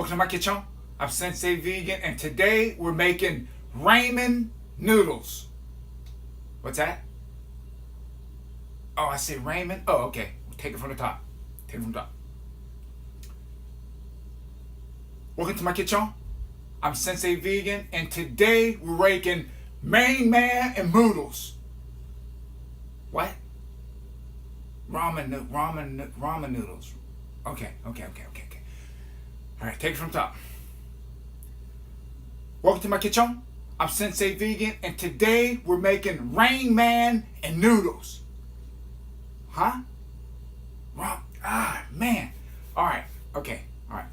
Welcome to my kitchen. I'm Sensei Vegan, and today we're making ramen noodles. What's that? Oh, I say ramen? Oh, okay. Take it from the top. Take it from the top. Welcome to my kitchen. I'm Sensei Vegan, and today we're making main man and noodles. What? Ramen noodles. Okay. All right, take it from the top. Welcome to my kitchen. I'm Sensei Vegan, and today we're making Rain Man and noodles. Huh? Man. All right. Okay. All right.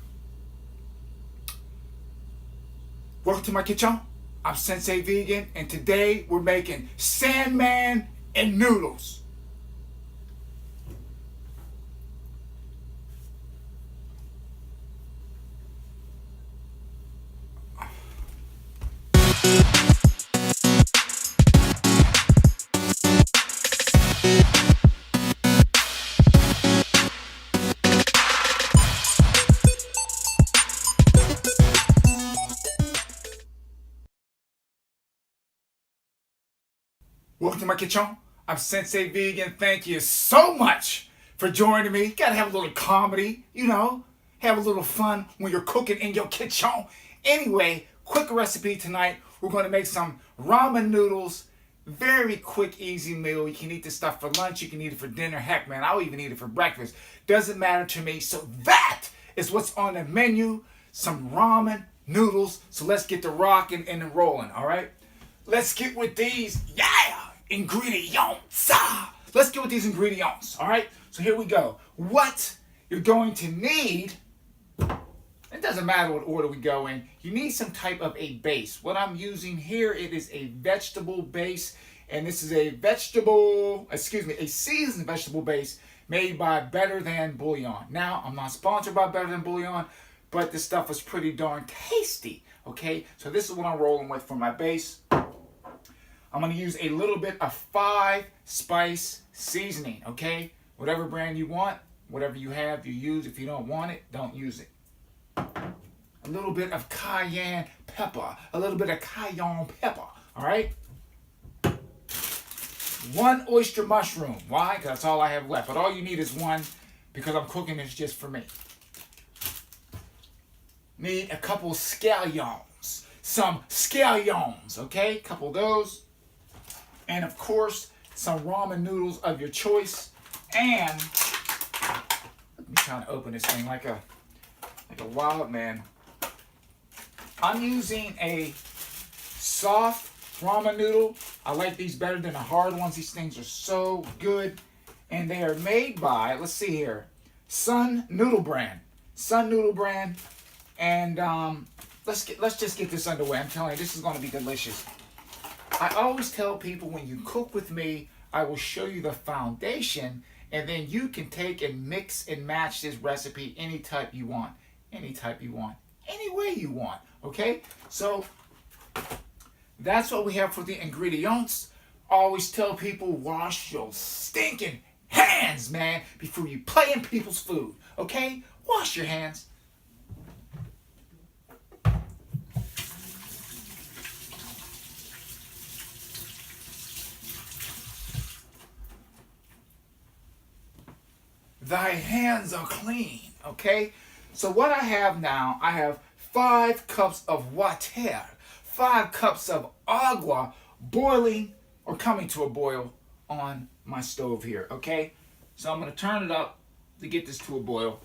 Welcome to my kitchen. I'm Sensei Vegan, and today we're making Sandman and noodles. Welcome to my kitchen. I'm Sensei Vegan. Thank you so much for joining me. Gotta have a little comedy, have a little fun when you're cooking in your kitchen. Anyway, quick recipe tonight. We're going to make some ramen noodles. Very quick, easy meal. You can eat this stuff for lunch. You can eat it for dinner. Heck, man, I'll even eat it for breakfast. Doesn't matter to me. So that is what's on the menu. Some ramen noodles. So let's get to rocking and rolling, all right? Let's get with these, ingredients. Let's get with these ingredients, all right? So here we go. What you're going to need, it doesn't matter what order we go in, you need some type of a base. What I'm using here, it is a vegetable base, and this is a seasoned vegetable base made by Better Than Bouillon. Now, I'm not sponsored by Better Than Bouillon, but this stuff is pretty darn tasty, okay? So this is what I'm rolling with for my base. I'm going to use a little bit of 5-spice seasoning, okay? Whatever brand you want, whatever you have, you use. If you don't want it, don't use it. A little bit of cayenne pepper. All right? 1 oyster mushroom. Why? Because that's all I have left. But all you need is 1 because I'm cooking this just for me. Need a couple scallions. Some scallions, okay? Couple of those. And of course, some ramen noodles of your choice. And let me try to open this thing like a wild man. I'm using a soft ramen noodle. I like these better than the hard ones. These things are so good. And they are made by, let's see here, Sun Noodle Brand. And let's just get this underway. I'm telling you, this is going to be delicious. I always tell people when you cook with me, I will show you the foundation, and then you can take and mix and match this recipe any type you want, any way you want, okay? So that's what we have for the ingredients. Always tell people, wash your stinking hands, man, before you play in people's food, okay? Wash your hands. Thy hands are clean, okay? So what I have now, I have 5 cups of water, 5 cups of agua boiling or coming to a boil on my stove here, okay? So I'm going to turn it up to get this to a boil.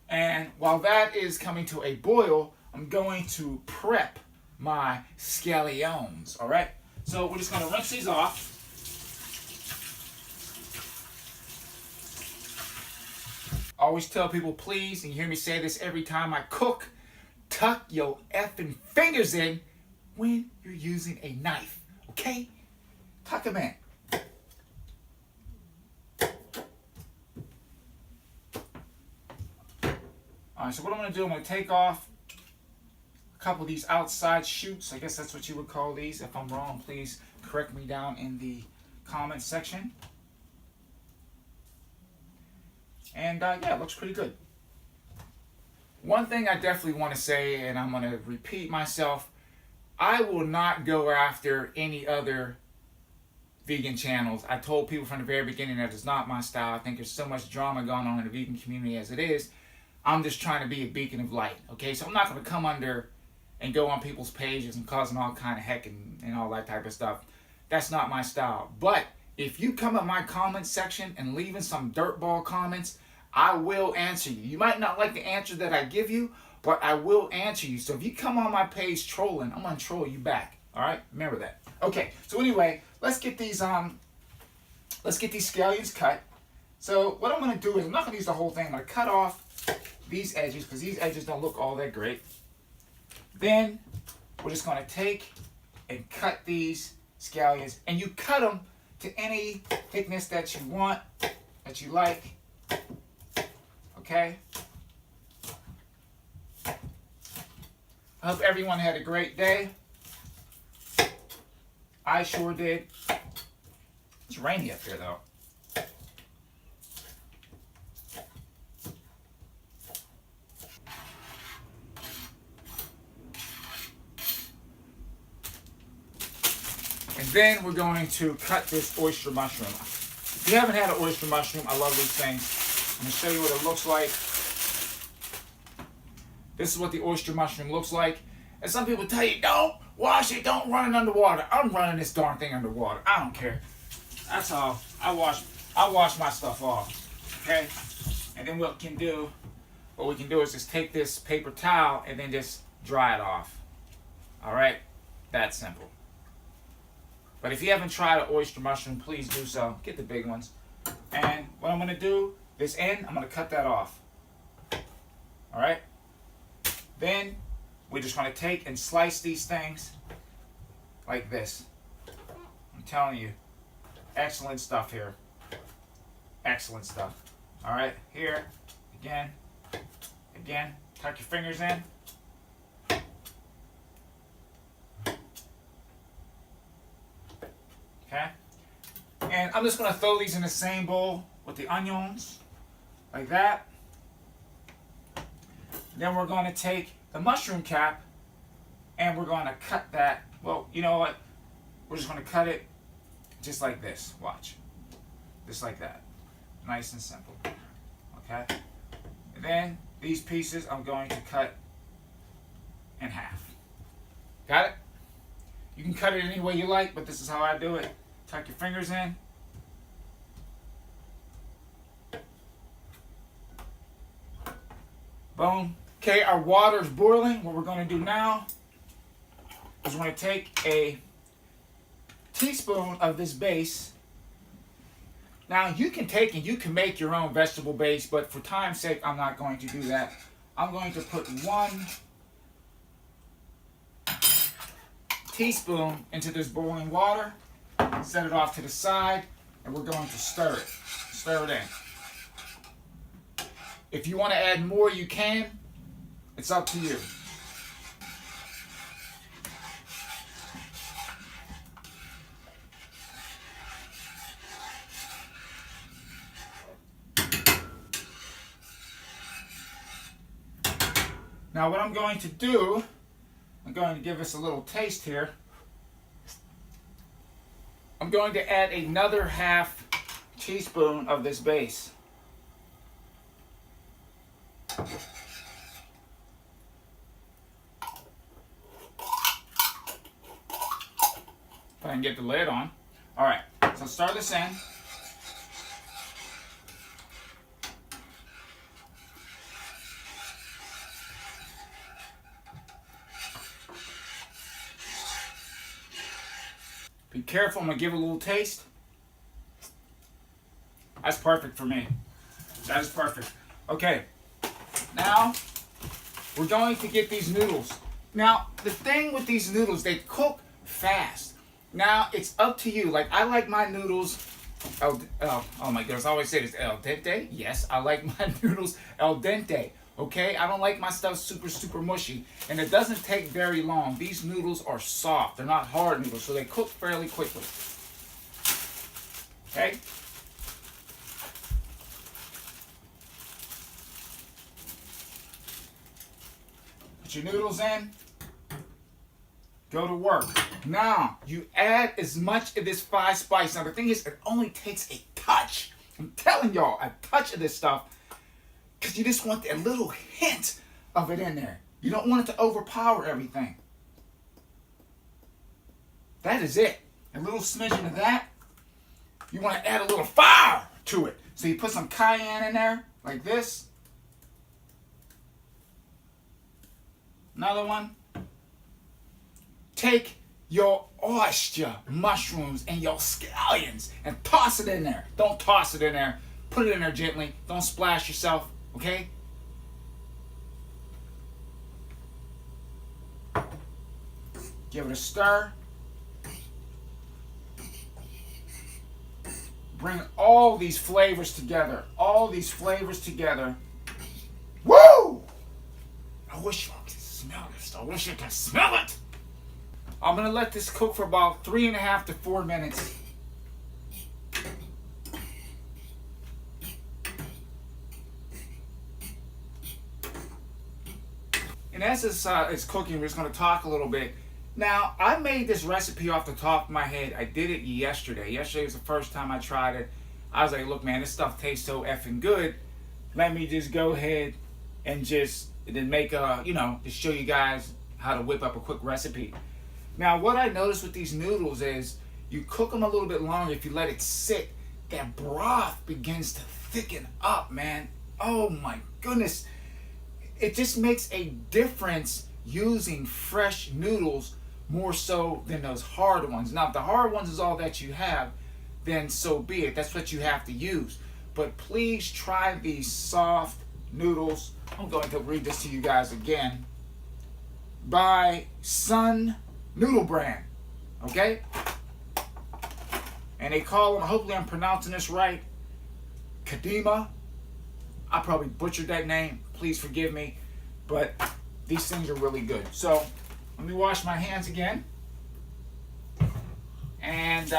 And while that is coming to a boil, I'm going to prep my scallions, all right? So we're just going to rinse these off. Always tell people, please, and you hear me say this every time I cook, tuck your effing fingers in when you're using a knife, okay? Tuck them in. All right, so what I'm going to do, I'm going to take off a couple of these outside shoots. I guess that's what you would call these. If I'm wrong, please correct me down in the comment section. And yeah, it looks pretty good. One thing I definitely want to say, and I'm going to repeat myself, I will not go after any other vegan channels. I told people from the very beginning that it's not my style. I think there's so much drama going on in the vegan community as it is. I'm just trying to be a beacon of light. Okay, so I'm not going to come under and go on people's pages and causing all kind of heck and all that type of stuff. That's not my style. But if you come in my comment section and leaving some dirtball comments, I will answer you. You might not like the answer that I give you, but I will answer you. So if you come on my page trolling, I'm gonna troll you back. All right, remember that. Okay. So anyway, let's get these scallions cut. So what I'm gonna do is I'm not gonna use the whole thing. I'm gonna cut off these edges because these edges don't look all that great. Then we're just gonna take and cut these scallions, and you cut them to any thickness that you want, that you like. Okay? I hope everyone had a great day. I sure did. It's rainy up here though. And then we're going to cut this oyster mushroom. If you haven't had an oyster mushroom, I love these things. I'm going to show you what it looks like. This is what the oyster mushroom looks like. And some people tell you, don't wash it, don't run it underwater. I'm running this darn thing underwater. I don't care. That's all. I wash my stuff off. Okay? And then what we can do is just take this paper towel and then just dry it off. Alright? That's simple. But if you haven't tried an oyster mushroom, please do so. Get the big ones. And what I'm going to do, this end, I'm going to cut that off. Alright? Then we're just going to take and slice these things like this. I'm telling you, excellent stuff here. Excellent stuff. Alright, here, again, tuck your fingers in. Okay? And I'm just going to throw these in the same bowl with the onions, like that. Then we're going to take the mushroom cap and we're going to cut that. Well, you know what? We're just going to cut it just like this. Watch. Just like that. Nice and simple. Okay? And then these pieces I'm going to cut in half. Got it? You can cut it any way you like, but this is how I do it. Tuck your fingers in. Boom. Okay, our water is boiling. What we're going to do now is we're going to take a teaspoon of this base. Now, you can take and you can make your own vegetable base, but for time's sake, I'm not going to do that. I'm going to put 1 teaspoon into this boiling water, set it off to the side, and we're going to stir it. Stir it in. If you want to add more, you can. It's up to you. Now what I'm going to do, I'm going to give us a little taste here. I'm going to add another half teaspoon of this base. If I can get the lid on. Alright, so stir this in. Be careful, I'm going to give it a little taste. That's perfect for me. That is perfect. Okay, now we're going to get these noodles. Now, the thing with these noodles, they cook fast. Now, it's up to you. Like, I like my noodles, oh my goodness, I always say this, al dente. Yes, I like my noodles al dente. Okay, I don't like my stuff super mushy, and it doesn't take very long. These noodles are soft. They're not hard noodles, so they cook fairly quickly. Okay? Put your noodles in. Go to work. Now, you add as much of this 5 spice. Now, the thing is, it only takes a touch. I'm telling y'all, a touch of this stuff. Because you just want a little hint of it in there. You don't want it to overpower everything. That is it. A little smidgen of that. You want to add a little fire to it. So you put some cayenne in there, like this. Another one. Take your oyster mushrooms and your scallions and toss it in there. Don't toss it in there. Put it in there gently. Don't splash yourself, okay? Give it a stir. Bring all these flavors together. All these flavors together. Woo! I wish y'all could smell this. I wish you could smell it. I'm going to let this cook for about 3.5 to 4 minutes. And as it's cooking, we're just going to talk a little bit. Now, I made this recipe off the top of my head. I did it yesterday. Yesterday was the first time I tried it. I was like, look, man, this stuff tastes so effing good. Let me just go ahead and then make just show you guys how to whip up a quick recipe. Now, what I noticed with these noodles is you cook them a little bit longer. If you let it sit, that broth begins to thicken up, man. Oh my goodness. It just makes a difference using fresh noodles more so than those hard ones. Now, if the hard ones is all that you have, then so be it. That's what you have to use. But please try these soft noodles. I'm going to read this to you guys again. By Sun Noodle Brand. Okay? And they call them, hopefully I'm pronouncing this right, Kadima. I probably butchered that name. Please forgive me. But these things are really good. So, let me wash my hands again. And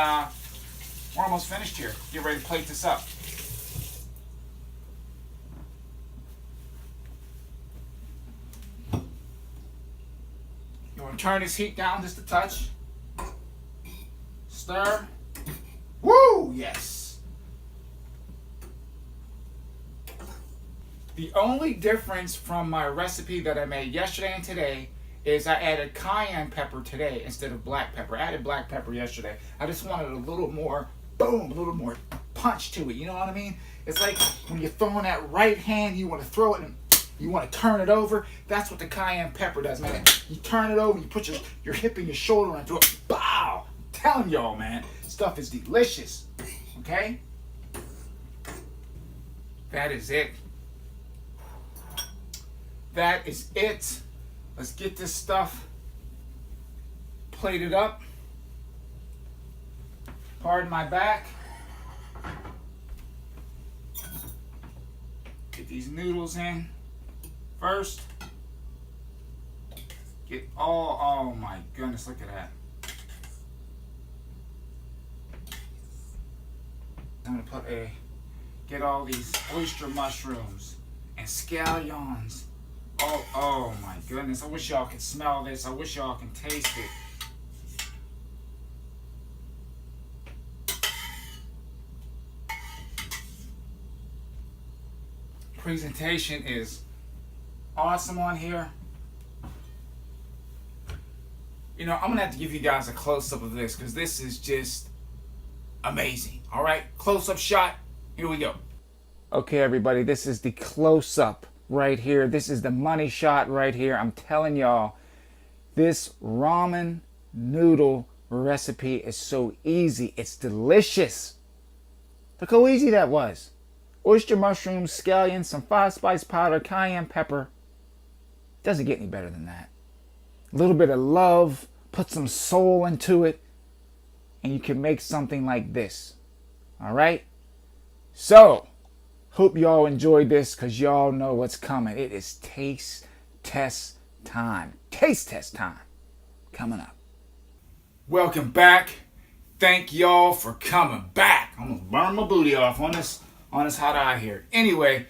we're almost finished here. Get ready to plate this up. You want to turn this heat down just a touch. Stir. Woo! Yes. The only difference from my recipe that I made yesterday and today is I added cayenne pepper today instead of black pepper. I added black pepper yesterday. I just wanted a little more, boom, a little more punch to it. You know what I mean? It's like when you're throwing that right hand, you want to throw it and you want to turn it over. That's what the cayenne pepper does, man. You turn it over, you put your hip and your shoulder into it. Bow! I'm telling y'all, man, stuff is delicious. Okay? That is it. That is it. Let's get this stuff plated up. Pardon my back. Get these noodles in first. Get oh my goodness, look at that. I'm gonna get all these oyster mushrooms and scallions. Oh my goodness. I wish y'all could smell this. I wish y'all can taste it. Presentation is awesome on here. You know, I'm gonna have to give you guys a close-up of this because this is just amazing. All right, close-up shot. Here we go. Okay, everybody, this is the close-up right here. This is the money shot right here. I'm telling y'all, this ramen noodle recipe is so easy. It's delicious. Look how easy that was. Oyster mushrooms, scallions, some 5-spice powder, cayenne pepper. Doesn't get any better than that. A little bit of love, put some soul into it, and you can make something like this. All right? So, hope y'all enjoyed this because y'all know what's coming. It is taste test time. Taste test time coming up. Welcome back. Thank y'all for coming back. I'm going to burn my booty off on this hot eye here. Anyway,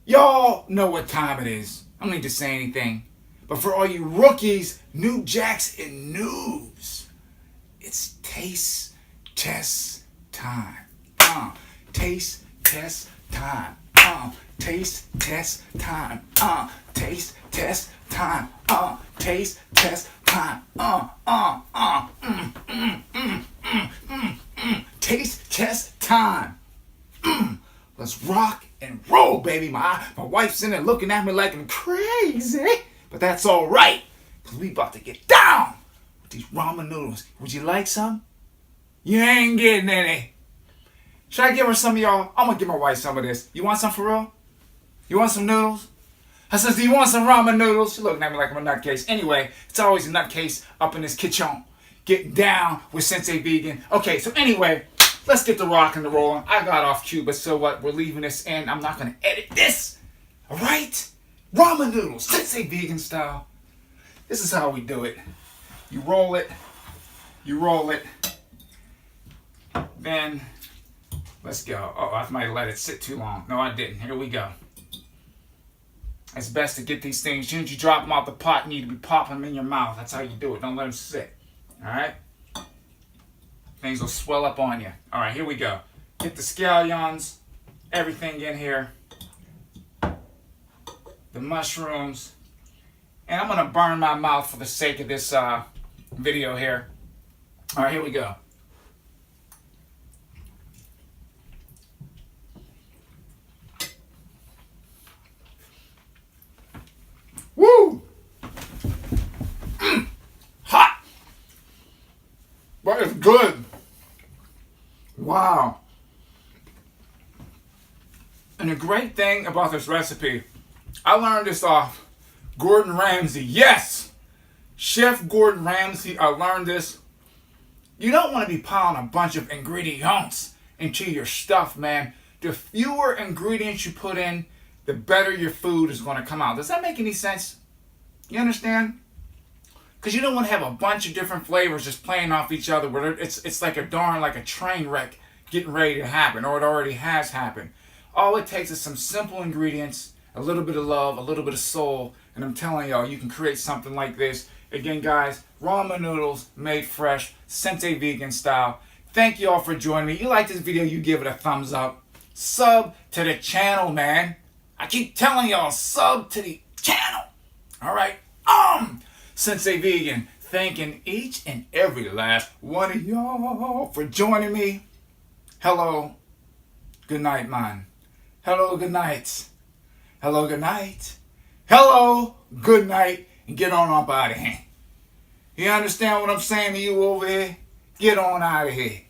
y'all know what time it is. I don't need to say anything. But for all you rookies, new jacks and noobs, it's taste test time. Taste test time. Taste test time. Taste test time. Taste test time. Taste test time. Let's rock and roll, baby. My wife's in there looking at me like I'm crazy. But that's all right, because we about to get down with these ramen noodles. Would you like some? You ain't getting any. Should I give her some of y'all? I'm going to give my wife some of this. You want some for real? You want some noodles? I says, do you want some ramen noodles? She's looking at me like I'm a nutcase. Anyway, it's always a nutcase up in this kitchen. Getting down with Sensei Vegan. Okay, so anyway, let's get the rock and the rolling. I got off cue, but so what? We're leaving this in. I'm not going to edit this. All right? Ramen noodles, Sensei Vegan style. This is how we do it. You roll it. You roll it. Then, let's go. Oh, I might have let it sit too long. No, I didn't. Here we go. It's best to get these things. As soon as you drop them out the pot, you need to be popping them in your mouth. That's how you do it. Don't let them sit. All right? Things will swell up on you. All right, here we go. Get the scallions, everything in here. The mushrooms. And I'm going to burn my mouth for the sake of this video here. All right, here we go. Woo! Hot! That is good. Wow. And the great thing about this recipe, I learned this off Gordon Ramsay. Yes! Chef Gordon Ramsay, I learned this. You don't want to be piling a bunch of ingredients into your stuff, man. The fewer ingredients you put in, the better your food is going to come out. Does that make any sense? You understand? Because you don't want to have a bunch of different flavors just playing off each other where it's like a train wreck getting ready to happen, or it already has happened. All it takes is some simple ingredients, a little bit of love, a little bit of soul, and I'm telling y'all, you can create something like this. Again, guys, ramen noodles made fresh, Sensei Vegan style. Thank you all for joining me. You like this video, you give it a thumbs up. Sub to the channel, man. I keep telling y'all, sub to the channel. All right? Sensei Vegan, thanking each and every last one of y'all for joining me. Hello. Good night, man. Hello, good night. Hello, good night. Hello, good night. And get on up out of here. You understand what I'm saying to you over here? Get on out of here.